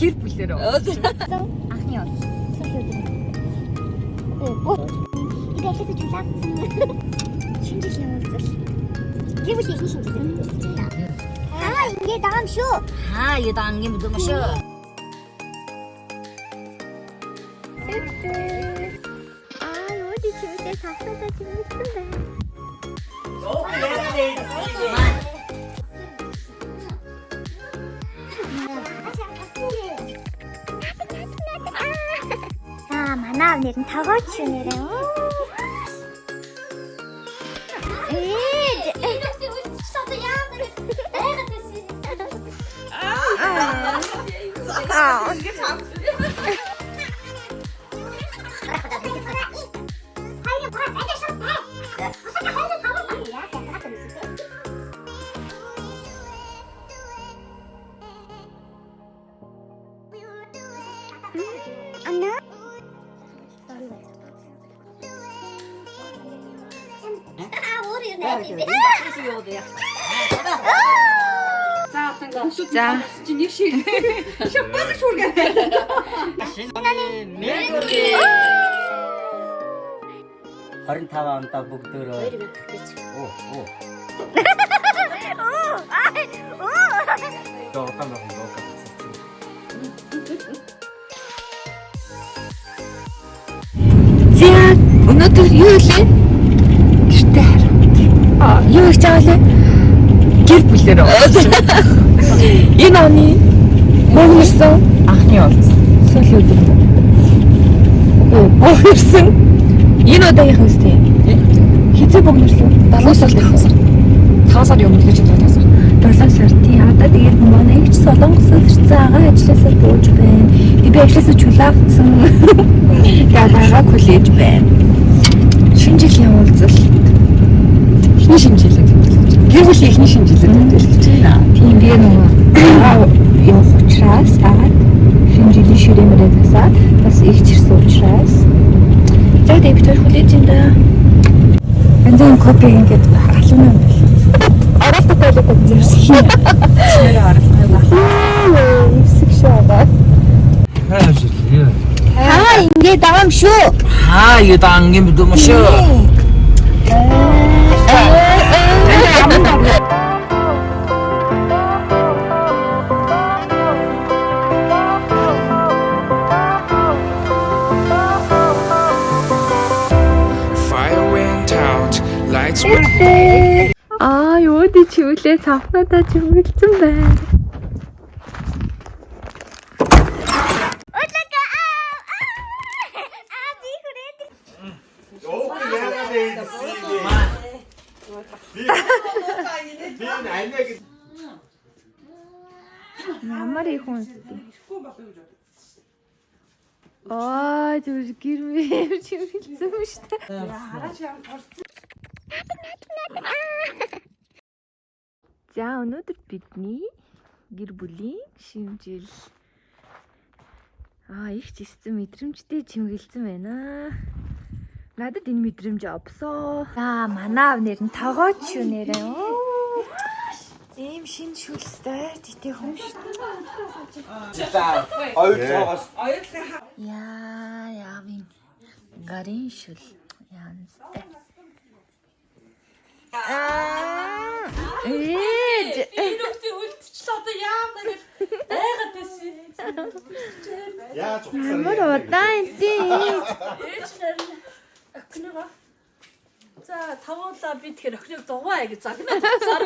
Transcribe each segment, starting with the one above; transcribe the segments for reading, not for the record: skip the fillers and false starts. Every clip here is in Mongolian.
Гэр бүлээрээ. Анхны уулз. Сүүл өдөр. Бид ажлаас чулаагдсан. Шинэ жилийн уулзал. Гэр бүлийн ихний шинэ жилийн. Ингээд байгаа юм шүү. Юу даан юм дөө шүү. Юу ч чимтэй сасаад чимсэн байна. Манай нэр нь таваач шүү нэрээ. За. Чи нэг шиг. Шоппас шүүргээ. Мэргэри. 25 онтой бүгдөө. Оо. За, өнөөдөр юу хэлээ? Гэртээ хараа. Юу хийж байгаа лээ? Гэр бүлээрээ. Энэ оны мөнгөрсөн анхны уулз. Сүүл өдөр. Мөнгөрсөн. Энэ удаагийнх нь үстэй. Хизээ богнөрлөө. 7 сар тахсар. 5 сар юм гэж бодож байна. 7 сар тий. Одоо тэгээд манай их солонгосоос ирсэн агаа ажилласаа бууж байна. Би ажилласаа чулаагдсан. Дагаа коллеж байна. Шинэ жилийн уулзалт. Эхний шинэ жилээ. Гэр бүлийн эхний шинэ жилээ төвлөрч байна. Тийм би нөгөө явах учраас агаад шинэ жилийн ширээмээрээ засаад бас их чирсэн учраас за тэгээд би тэр коллеж энэ энэ копи ингээд халуун юм байна. Оролт байлаа гэж юм. Шинээр оролт байлаа. Ирсэг шагаа. Ингээд байгаа юм шүү. Юу даан юм дөө шүү. Юу дий чивлээ цавхнадаа чимгэлцэн байна. Ямар их хүн. Зүр гэрмээр чимгэлцэн юм шүү дээ. Хараач ямар орсон. За өнөөдөр бидний гэр бүлийн шинэ жил их чиссэн мэдрэмжтэй чимгэлцэн байна. Надад энэ мэдрэмж авсоо. За манай аав нэр нь тогооч шүү нэрээ. Ийм шинэ шүлстэй тэтэ хүн шүү. За оюутгоос Яавин гарын шүл янзтай. Инүүхтэй үлдчихлээ одоо яана гэж байгаад байсан. Яаж ухсаа. Ямар удаан тий. Ээж нарийн охиныгоо. За тавуулаа би тэгэхээр охиныг дугуй гэж загнаад цаар.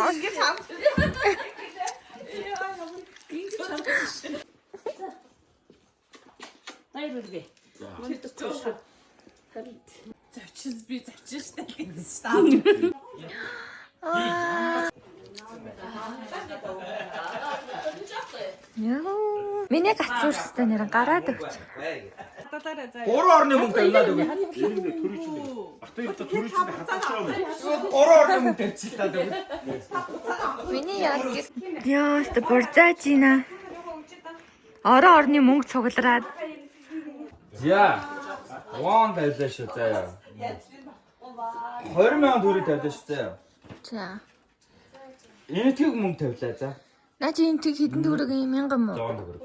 Ингээд хам. Найрвэ. Тэр төсөө. Завчил би завчилтай гэсэн став. Миний гацуурстай нэр гараад өгч. 3 орны мөнгө тавьлаад өгөө. Ахтай одоо төрөж чинь хатчихсан юм. 3 орны мөнгө тавьчихлаад өгөө. Миний яг яаста бурзаажина. Орон орны мөнгө цуглараад. За. Вон тавьлаа шүү заяа. 20,000 төгрөг тавьлаа шүү заяа. За. Энэ тэг мөнгө тавилаа за. На чи энэ тэг хэдэн төгрөг юм 1000 мөн. 100 төгрөг.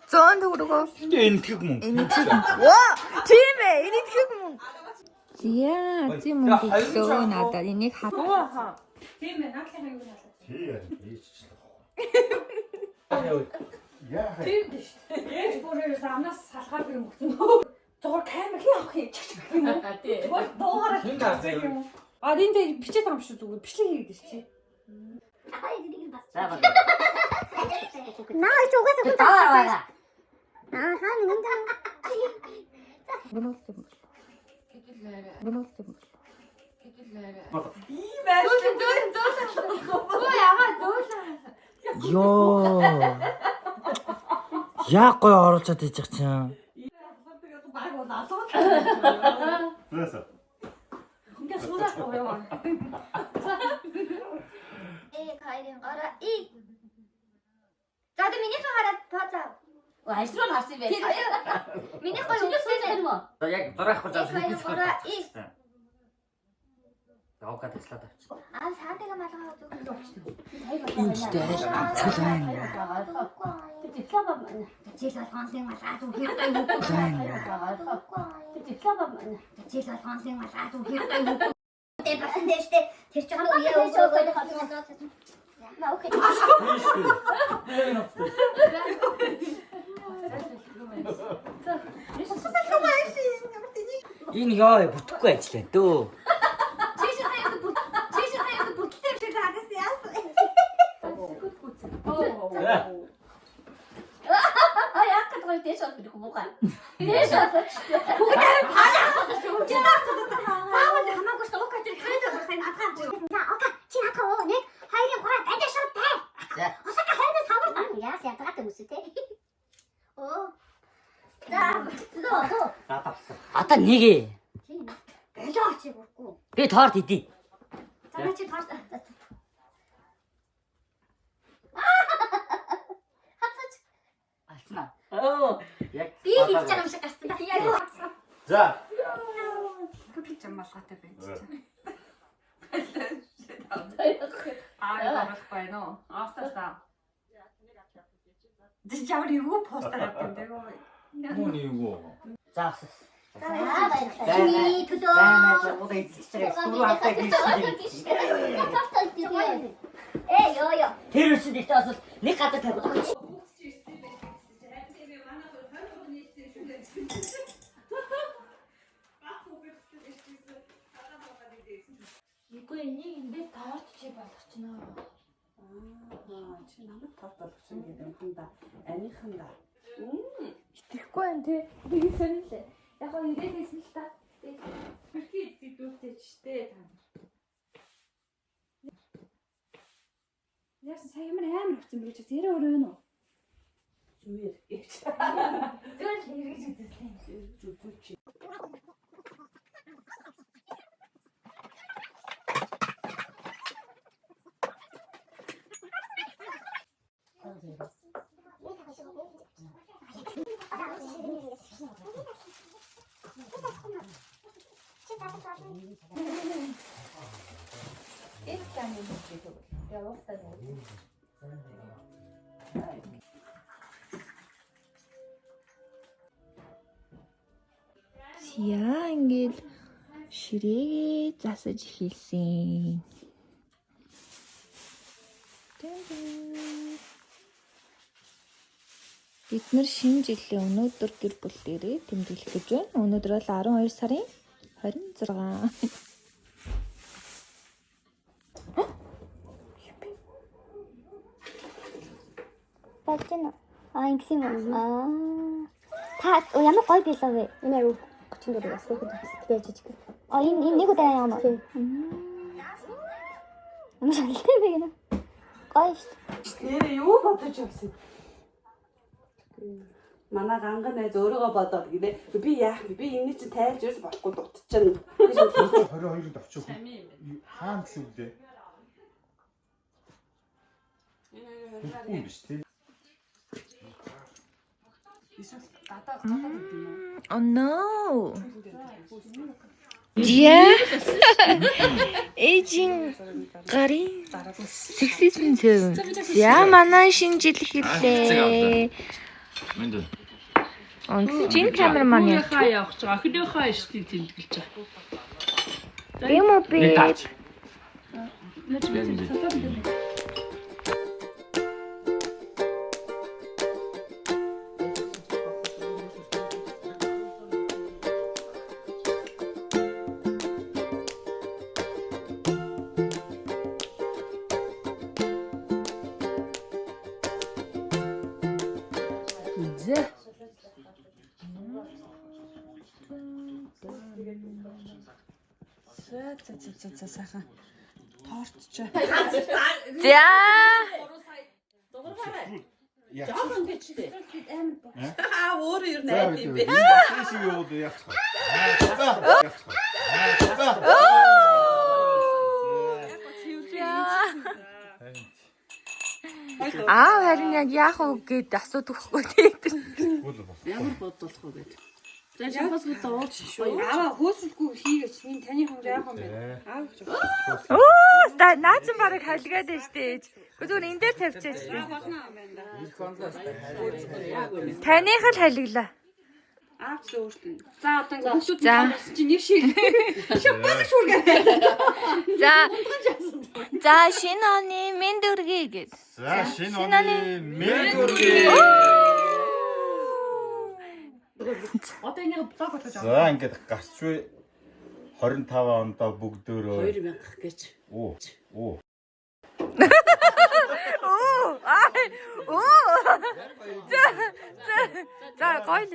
100 төгрөг үү? Гэтэ энэ тэг мөнгө. Энэ тэг. Ваа! Тийм ээ. Энэ тэг мөн. Зя, тийм мөн төлөө надад энийг хат. Тийм ээ, наадлахыг юу надад. Тий яа. Яа. Тийм дээ шүү дээ. Ээж бүрээс амнаас салгаад юм болсон. Зур камер хий авах юм чиг юм уу? Тийм. Дуугараа Хин таарсан юм. А энэ бичээд байгаа юм шүү зүгээр. Бичлэг хийгээд чи. Аа энийг бас. За баг. Наа чи угаасаа Таараа. Аа нэг юм. Гүнэлтэй юм. Гүнэлтэй юм. Йоо. Яг гоё оруулаад ижих чинь. Зааса. Ингээ суурахгүй юу? Кайрын гараа и. За тэ миний хараад тооцоо. Ажруу харсан юм байна. Миний гоё Чиний суулгах юм уу? За яг зурахгүй жаа. Яваа таслаад авчих. Аа саатайга малгай зүг. Энд дээрээ ганцхан байна. Диплома байна. Жил болгоонсын малгай зүг хэрэгтэй юу? Диплома байна. Жил болгоонсын малгай зүг хэрэгтэй юу? Тэр басан дэжтэй тэр ч юм уу яа уу. На окей. Энэ ёо бүтэхгүй ажиллаа дөө. Яг гэдэг дэш авах гэдэг юм уу? Дэш авах. Заавал хамаагүй шүү окей тэр хайдаг сайн атгаач. За окей чи хатаа нэг хоёрын гурав байдаг шүү дээ. За. Осака хайрны самар яас ятгаад юм үсэ те. Оо. За зөө. Одоо нэг ээ. Элоо чи бүргүй. Би торт идий. За чи таарч. Алцна. Оо. Яг Би хийж байгаа юм шиг гарсан. Яг. За. Хөдлөж юм малгайтай байж. Аа, Оруулах байна уу? Аастаа. Дэж ямар юу постэр авсан бэ? Мөн юу. за. За баярлалаа. Чиний төлөө. Ёо ёо. Тэр үсэд ихтэй бас нэг газар тавих. Үгүй энийг эндээ торт чи болгочихно. Чи намайг торт болгоч юм гэдэг юм да. Амийнхан да. Итгэхгүй байна те. Би сонирхлээ. Яг гоо ирээд байсан л та. Бэрхий идэгдүүлтэй ч штэ. Яасан сая ямар өгсөн бэ чи зэрэг өөрөө юу? Зүгээр. Зөв л хэрэгж үзсэн. Зүг чи. Яа ингээд ширээгээ засаж эхэлсэн. Бид нар шинэ жилийн өнөөдөр гэр бүл дээрээ тэмдэглэх гэж байна. Өнөөдөр бол 12 сарын 26. Бачна. Ингэсэн юм. Та ямар гоё билээ вэ? Энэ юу 34 бас хөөхөд тэгэж жижиг. Энэ нэг удаа яам аа. Ямар шалтай бэ гэнэ? Гоё шүү. Нэрээ юу бодож явсан? Манай ганган найз өөрийгөө бодоод гэлээ. Би яах вэ? Би энэ чинь тайлж ерөөс болохгүй дутчихна. 22-нд авчих. Хаан гэсэн үг дээ. Энэ биш тий. Эсвэл гадаа гэдэг юм уу? Oh no. Яа. Эйжин гарын сексизм зөв. Яа манай шинэ жил ирлээ. Мэндэ. Онцгийн камерман яа. Хаа явах гэж байгаа. Охиныхоо штий тэмдэглэж байгаа. Юм уу би? За сайхан торт ч. За. Жаахан гэжтэй. Өөр юу найд юм бэ? Тийшээ яваад яах вэ? Харин яг яах вэ гэд асуудаг байхгүй тийм. Ямар бодлох вэ гэж. За шахас удаа ууч шүү. Аваа хөөсөлгүй хийгээч. Минь таны хүн яах юм бэ? Аав гэж. Наацсан барыг халигаад байж тээ. Зүгээр энэ дээр тавьчихаач. Таних л халиглаа. Аав ч өөртөө. За одоо ингэ хүмүүс тоолсон чи нэг шиг. Шоколад шүргээ. За шинэ оны мэд үргээ гээд. За шинэ оны мэд үргээ. Одоо энийг блог болгож байгаа. За ингээд гарчгүй 25 ондоо бүгдөө 2000 гэж. Оо. За гоё л.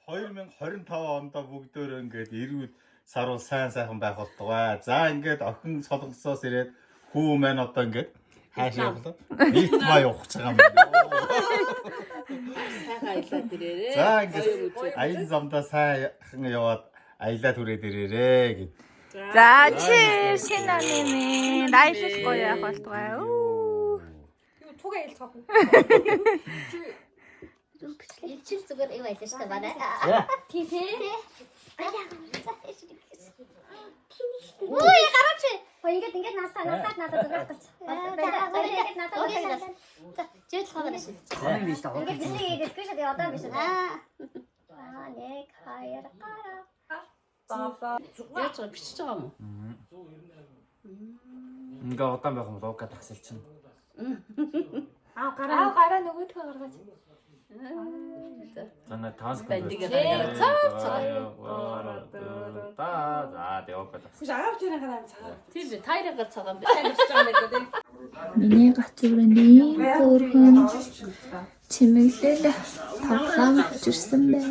2025 ондоо бүгдөө ингээд эрүүл саруу сайхан байх болтугай. За ингээд охин солонгосоос ирээд хүү маань одоо ингээд хаашаа явлаа. Нийт маа явах гэж байгаа юм байна. Сайхан аялаад ирээрээ. За ингээд аян замдаа сайхан яваад аялаад хүрээд ирээрээ гэд. За чи шинэ оны мэд аялал гоё явах болтугай. Туга ялцгаах уу? Ичил зүгээр юу байлаа шүү дээ манай. Тийм тий. Ой гараач. Ой ингээд надад зүгээр гарч. Ингээд надад зүгээр. За жил хаваараш. Сайн биш таа. Ингээд дисний дискшн дээр одоо биш үү? Нэг хоёр гараа. Яаж бичиж байгаа юм уу? Ингээ удаан байх юм бол уугаад тасалчихна. Гараа нөгөөдгөө гаргаж. За на 5 секунд. Бандигээ За дэвгүй тас. Хүч аав тэрэн гараа цаа. Тийм би тайргаар цагаан би сайн бичиж байгаа нэг гэдэг. Миний гацуурын бүрхэн чимэглэл тоглоом хийжсэн байна.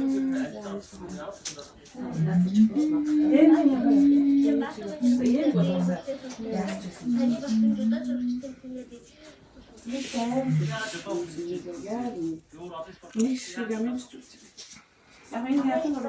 Яг энэ яах юм бэ?